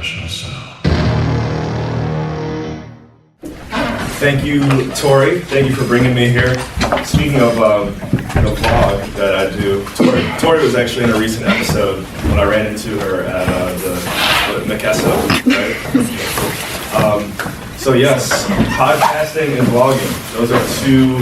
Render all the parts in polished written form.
professional sound. Thank you, Tori. Thank you for bringing me here. Speaking of the vlog that I do, Tori was actually in a recent episode when I ran into her at the Mikesso, right? So yes, podcasting and vlogging. Those are two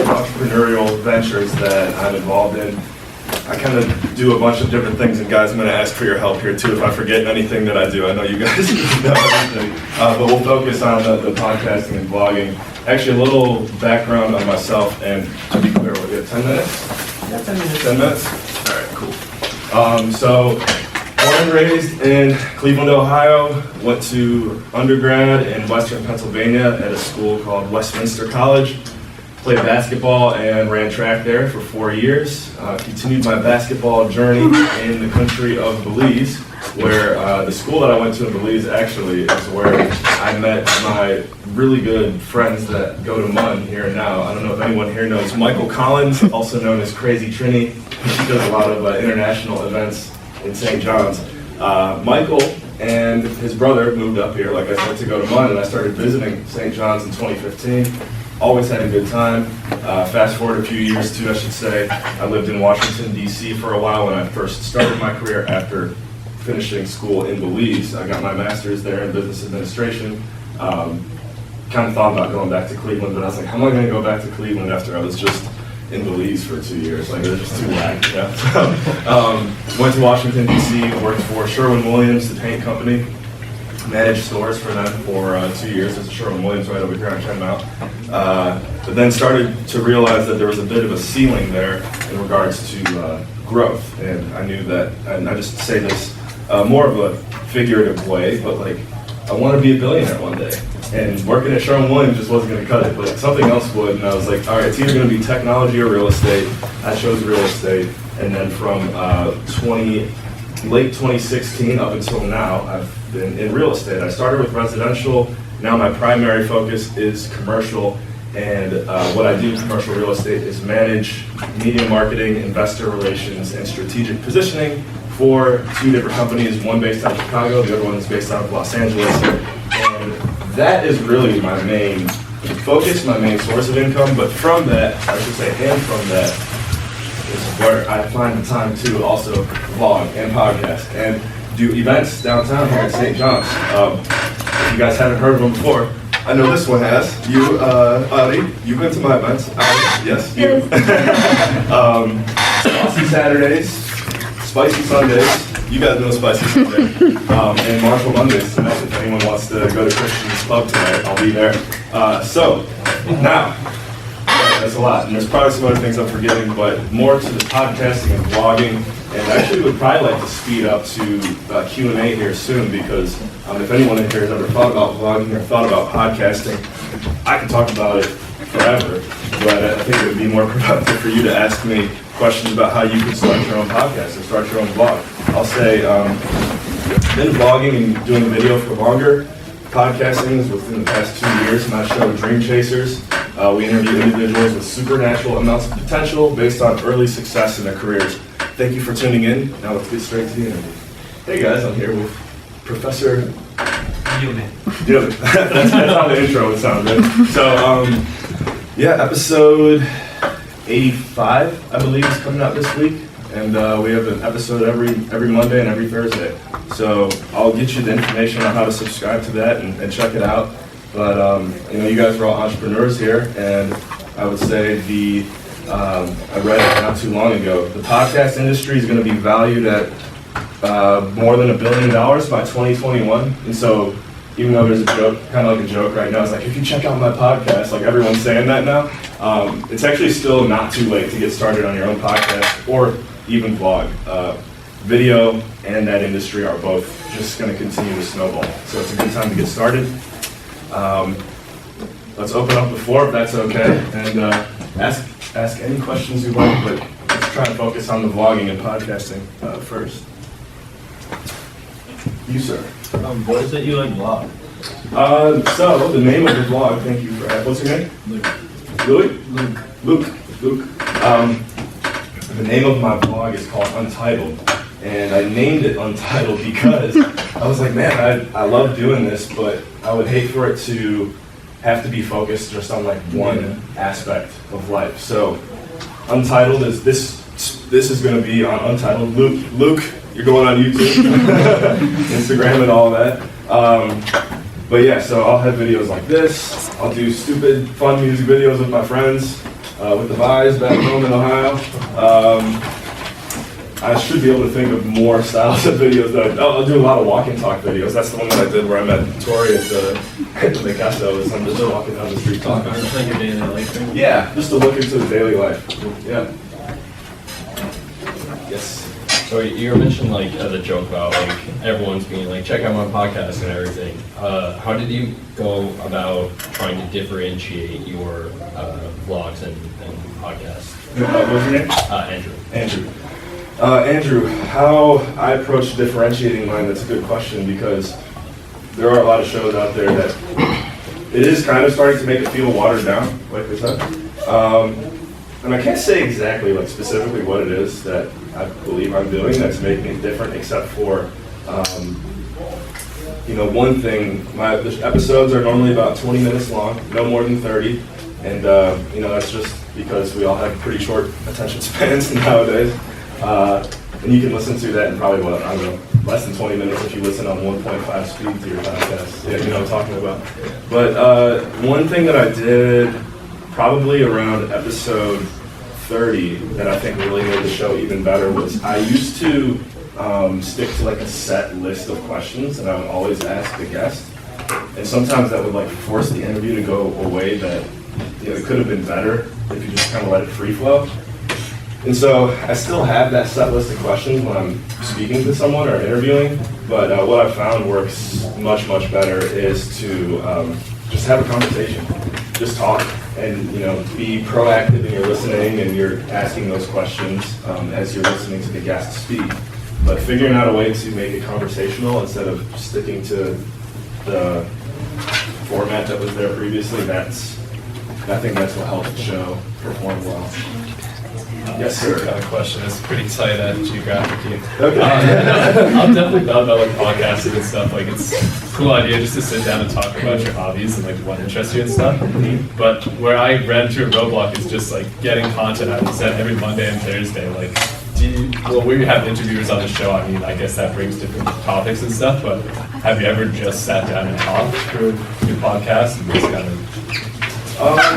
entrepreneurial ventures that I'm involved in. I kind of do a bunch of different things, and guys, I'm going to ask for your help here too if I forget anything that I do. I know you guys know everything, but we'll focus on the podcasting and vlogging. Actually, a little background on myself, and to be clear, we have 10 minutes? Yeah, 10 minutes. 10 minutes? All right, cool. So, born and raised in Cleveland, Ohio, went to undergrad in Western Pennsylvania at a school called Westminster College. Played basketball and ran track there for 4 years. Continued my basketball journey in the country of Belize, where the school that I went to in Belize actually is where I met my really good friends that go to MUN here and now. I don't know if anyone here knows Michael Collins, also known as Crazy Trini. He does a lot of international events in St. John's. Michael and his brother moved up here, like I said, to go to MUN, and I started visiting St. John's in 2015. Always had a good time. Fast forward a few years too, I should say. I lived in Washington, D.C. for a while when I first started my career after finishing school in Belize. I got my master's there in business administration. Kind of thought about going back to Cleveland, but I was like, how am I going to go back to Cleveland after I was just in Belize for 2 years? Like, it was just too whack, you know? So, went to Washington, D.C., worked for Sherwin-Williams, the paint company. Managed stores for them for 2 years. There's a Sherwin-Williams right over here on Chenmouth. But then started to realize that there was a bit of a ceiling there in regards to growth. And I knew that, and I just say this more of a figurative way, but like, I want to be a billionaire one day. And working at Sherwin-Williams just wasn't going to cut it, but something else would. And I was like, all right, it's either going to be technology or real estate. I chose real estate. And then from late 2016 up until now, I've been in real estate. I started with residential. Now my primary focus is commercial, and what I do in commercial real estate is manage media marketing, investor relations, and strategic positioning for 2 different companies, one based out of Chicago, the other one is based out of Los Angeles. And that is really my main focus, my main source of income, but from that, I should say, and from that, is where I find the time to also vlog and podcast and do events downtown here in St. John's. If you guys haven't heard of them before, I know this one has. You, Ali, you've been to my events. Yes, you. Saucy Saturdays, Spicy Sundays. You guys know Spicy Sunday. And Marshall Mondays tonight. If anyone wants to go to Christian's Club tonight, I'll be there. So, now, that's a lot, and there's probably some other things I'm forgetting, but more to the podcasting and vlogging, and I actually would probably like to speed up to Q&A here soon, because if anyone in here has ever thought about vlogging or thought about podcasting, I could talk about it forever, but I think it would be more productive for you to ask me questions about how you could start your own podcast or start your own vlog. I'll say, been vlogging and doing video for longer. Podcasting is within the past 2 years. My show, Dream Chasers. We interview individuals with supernatural amounts of potential based on early success in their careers. Thank you for tuning in. Now let's get straight to the interview. Hey guys, I'm here with Professor Newman. That's how the intro would sound, right? So, yeah, episode 85, I believe, is coming out this week. And we have an episode every Monday and every Thursday. So I'll get you the information on how to subscribe to that and check it out. But you guys are all entrepreneurs here, and I would say I read it not too long ago, the podcast industry is going to be valued at more than $1 billion by 2021. And so even though there's a joke, kind of like a joke right now, it's like, if you check out my podcast, like everyone's saying that now, it's actually still not too late to get started on your own podcast or even vlog. Video and that industry are both just going to continue to snowball. So it's a good time to get started. Let's open up the floor if that's okay, and ask any questions you like, but let's try and focus on the vlogging and podcasting first. You, sir. What is it you like vlog? So the name of the vlog, thank you for what's your name? Luke. Louis? Luke. The name of my vlog is called Untitled. And I named it Untitled because I was like, man, I love doing this, but I would hate for it to have to be focused just on like one aspect of life. So Untitled is this is going to be on Untitled. Luke, you're going on YouTube, Instagram and all that. But yeah, so I'll have videos like this. I'll do stupid, fun music videos with my friends, with the Vi's back home in Ohio. I should be able to think of more styles of videos that I'll do a lot of walk and talk videos. That's the one that I did where I met Tori at the Castle. I'm just walking down the street talking. Just like your daily life thing? Yeah, just to look into the daily life. Yeah. Yes. So you mentioned like the joke about like everyone's being like, check out my podcast and everything. How did you go about trying to differentiate your vlogs and podcasts? What was your name? Andrew. Andrew, how I approach differentiating mine, that's a good question because there are a lot of shows out there that it is kind of starting to make it feel watered down, like we said. And I can't say exactly, like specifically what it is that I believe I'm doing that's making it different, except for, one thing, the episodes are normally about 20 minutes long, no more than 30. And, that's just because we all have pretty short attention spans nowadays. And you can listen to that in probably, less than 20 minutes if you listen on 1.5 speed to your podcast. Yeah, you know what I'm talking about. But one thing that I did probably around episode 30 that I think really made the show even better was I used to stick to like a set list of questions that I would always ask the guest. And sometimes that would like force the interview to go a way that it could have been better if you just kind of let it free flow. And so I still have that set list of questions when I'm speaking to someone or interviewing, but what I found works much, much better is to just have a conversation, just talk, and be proactive in your listening and you're asking those questions as you're listening to the guest speak. But figuring out a way to make it conversational instead of sticking to the format that was there previously, I think that's what helped the show perform well. Yes, sir. Got a question. It's pretty tight at geographically. Okay. I'm definitely not about like podcasting and stuff. Like it's a cool idea just to sit down and talk about your hobbies and like what interests you and stuff. But where I ran into a roadblock is just like getting content out. Set every Monday and Thursday. Like, we have interviewers on the show. I mean, I guess that brings different topics and stuff. But have you ever just sat down and talked through your podcast and just kind of?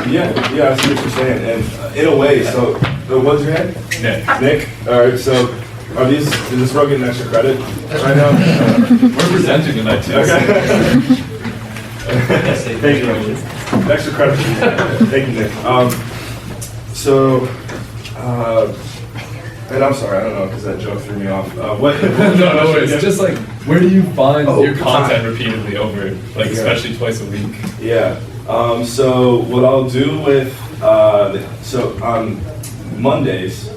Yeah, I see what you're saying, and in a way, so, what's your name? Nick? Alright, so, is this role getting extra credit right now? We're presenting tonight too. Okay. Thank you. Extra credit. Thank you, Nick. And I'm sorry, I don't know, because that joke threw me off. No, it's just like, where do you find your content repeatedly over, like, especially twice a week? Yeah. So what I'll do with, so on Mondays,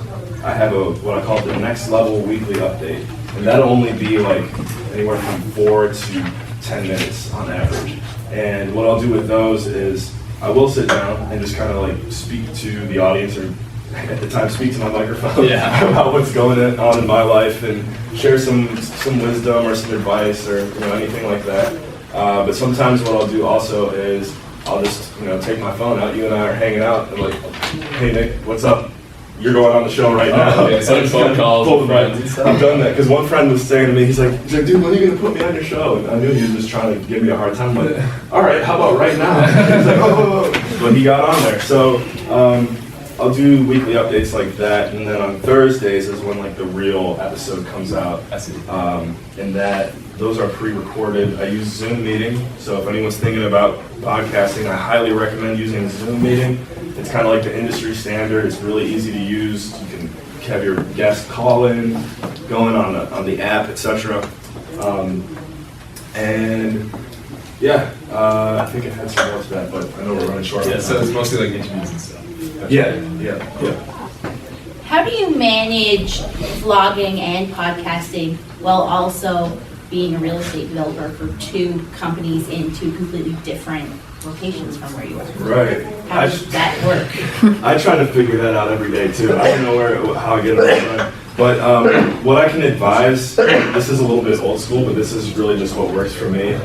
I have what I call the next level weekly update. And that'll only be like anywhere from 4 to 10 minutes on average. And what I'll do with those is I will sit down and just kind of like speak to the audience or at the time speak to my microphone about what's going on in my life and share some wisdom or some advice or anything like that. But sometimes what I'll do also is I'll just, take my phone out. You and I are hanging out and like, hey Nick, what's up? You're going on the show right now. So phone calls with friends and stuff. I've done that because one friend was saying to me, he's like, dude, when are you gonna put me on your show? And I knew he was just trying to give me a hard time. I'm like, all right, how about right now? He's like, oh. But he got on there. So I'll do weekly updates like that, and then on Thursdays is when like the real episode comes out. I see. And those are pre-recorded. I use Zoom meeting, so if anyone's thinking about podcasting, I highly recommend using Zoom meeting. It's kind of like the industry standard. It's really easy to use. You can have your guest call in, going on the app, etc. I think I had some more to that, but I know we're running short. Yeah, so it's mostly like interviews and stuff. Yeah. How do you manage vlogging and podcasting while also being a real estate developer for 2 companies in 2 completely different locations from where you are? Right. How does that work? I try to figure that out every day too. I don't know how I get it all done. But what I can advise, this is a little bit old school, but this is really just what works for me.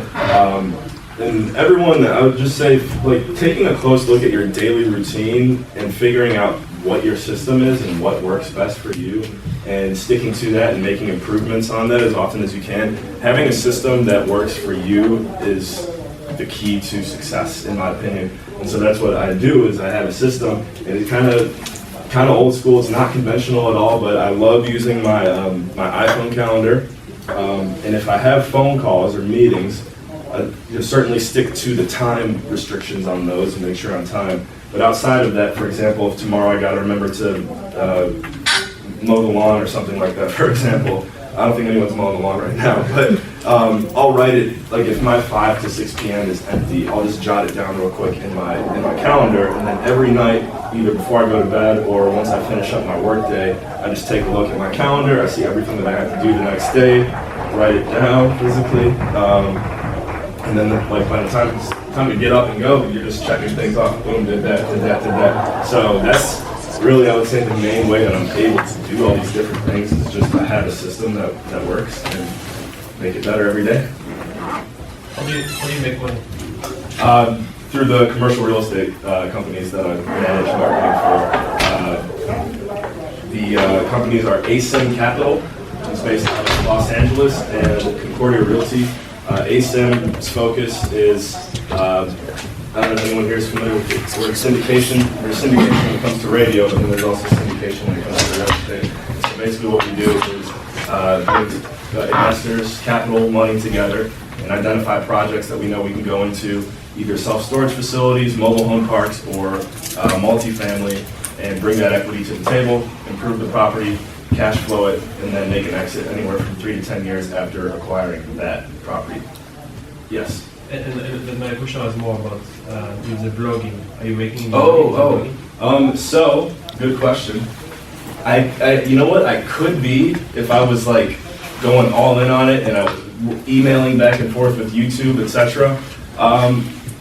And everyone, I would just say, like, taking a close look at your daily routine and figuring out what your system is and what works best for you, and sticking to that and making improvements on that as often as you can. Having a system that works for you is the key to success, in my opinion. And so that's what I do, is I have a system, and it's kind of old school. It's not conventional at all, but I love using my my iPhone calendar. And if I have phone calls or meetings, I certainly stick to the time restrictions on those and make sure I'm time. But outside of that, for example, if tomorrow I got to remember to mow the lawn or something like that, for example, I don't think anyone's mowing the lawn right now, but I'll write it, like if my 5 to 6 p.m. is empty, I'll just jot it down real quick in my calendar, and then every night, either before I go to bed or once I finish up my work day, I just take a look at my calendar, I see everything that I have to do the next day, write it down physically, and then like by the time it's time to get up and go, you're just checking things off, boom, did that, did that, did that. So that's really, I would say, the main way that I'm able to do all these different things is just to have a system that works and make it better every day. How do you make money? Through the commercial real estate companies that I manage marketing for. The companies are ASIM Capital, which is based out of Los Angeles, and Concordia Realty. ASIM's focus is, I don't know if anyone here is familiar with the word syndication. There's syndication when it comes to radio, but then there's also syndication when it comes to real estate. So basically what we do is give investors capital money together and identify projects that we know we can go into, either self-storage facilities, mobile home parks, or multifamily, and bring that equity to the table, improve the property, cash flow it, and then make an exit anywhere from 3 to 10 years after acquiring that property. Yes? And my question was more about with the blogging. Are you making So, good question. I you know what, I could be if I was like going all in on it and I was emailing back and forth with YouTube, etc.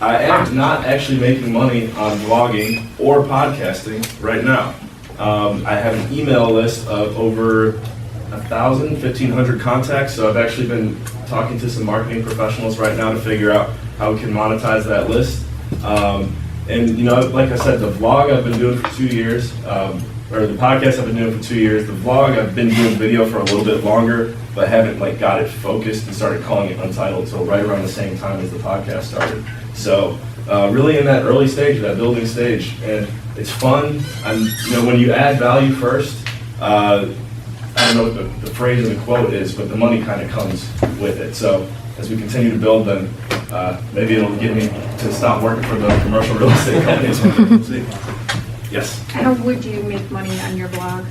I am not actually making money on vlogging or podcasting right now. I have an email list of over 1,000, 1,500 contacts, so I've actually been talking to some marketing professionals right now to figure out how we can monetize that list. And you know, like I said, the vlog I've been doing for 2 years, or the podcast I've been doing for 2 years. The vlog I've been doing video for a little bit longer, but haven't like got it focused and started calling it Untitled until right around the same time as the podcast started. So really in that early stage, that building stage, and it's fun. And you know, when you add value first, I don't know what the phrase and the quote is, but the money kind of comes with it. So as we continue to build, then maybe it'll get me to stop working for the commercial real estate companies. We'll see. Yes? How would you make money on your blog?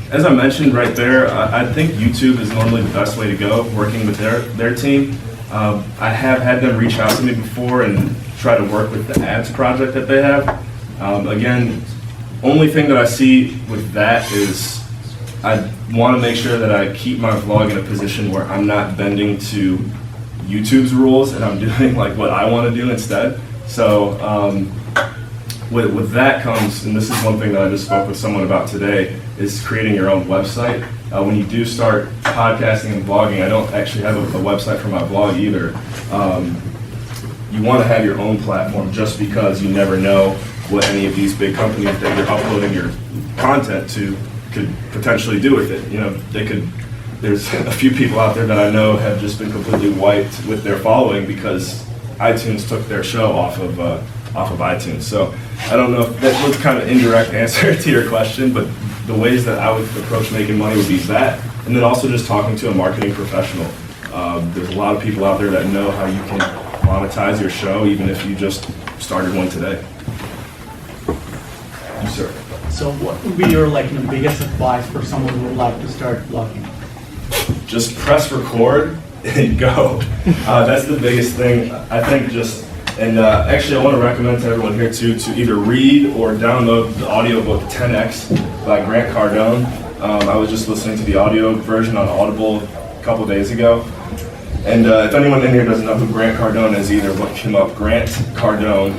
As I mentioned right there, I think YouTube is normally the best way to go, working with their team. I have had them reach out to me before and try to work with the ads project that they have. Again, only thing that I see with that is I want to make sure that I keep my vlog in a position where I'm not bending to YouTube's rules and I'm doing like what I want to do instead. So with that comes, and this is one thing that I just spoke with someone about today, is creating your own website. When you do start podcasting and vlogging, I don't actually have a website for my blog either. You want to have your own platform just because you never know what any of these big companies that you're uploading your content to could potentially do with it. You know, there's a few people out there that I know have just been completely wiped with their following because iTunes took their show off of iTunes. So I don't know if that was kind of an indirect answer to your question, but the ways that I would approach making money would be that, and then also just talking to a marketing professional. There's a lot of people out there that know how you can monetize your show, even if you just started one today. You, sir. So what would be your biggest advice for someone who would like to start vlogging? Just press record and go. That's the biggest thing. I think actually I want to recommend to everyone here to either read or download the audiobook 10X by Grant Cardone. I was just listening to the audio version on Audible a couple days ago. And if anyone in here doesn't know who Grant Cardone is either, look him up, Grant Cardone.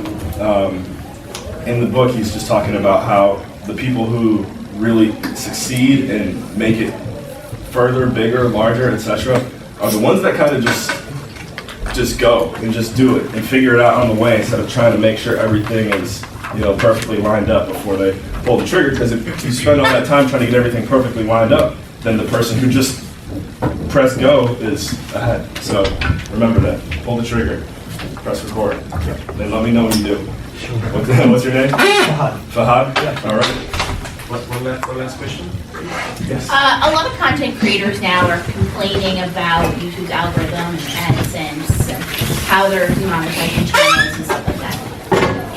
In the book, he's just talking about how the people who really succeed and make it further, bigger, larger, etc., are the ones that kind of just go and just do it and figure it out on the way instead of trying to make sure everything is, you know, perfectly lined up before they pull the trigger. Because if you spend all that time trying to get everything perfectly lined up, then the person who just press go is ahead. So remember that. Pull the trigger. Press record. Then let me know when you do. What's your name? Fahad. Fahad? All right. One last question? Yes. A lot of content creators now are complaining about YouTube's algorithm and AdSense and how they're demonetizing channels and stuff like that.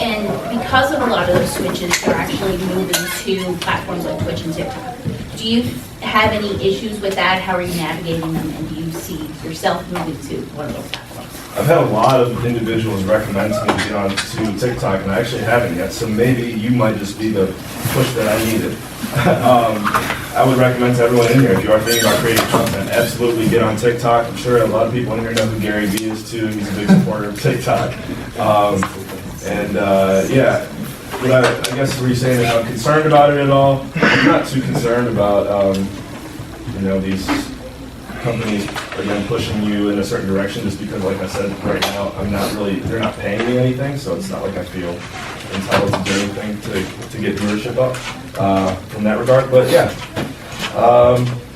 And because of a lot of those switches, they're actually moving to platforms like Twitch and TikTok. Do you have any issues with that? How are you navigating them? And do you see yourself moving to one of those platforms? I've had a lot of individuals recommend to me to get on to TikTok, and I actually haven't yet, so maybe you might just be the push that I needed. I would recommend to everyone in here, if you are thinking about creating content, absolutely get on TikTok. I'm sure a lot of people in here know who Gary Vee is too. He's a big supporter of TikTok. Yeah, but I guess were you saying that I'm concerned about it at all? I'm not too concerned about, you know, these companies again pushing you in a certain direction just because, like I said, right now they're not paying me anything, so it's not like I feel entitled to do anything to get viewership up from that regard. But yeah,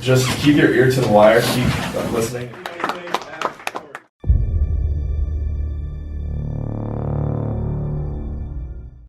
just keep your ear to the wire, keep listening.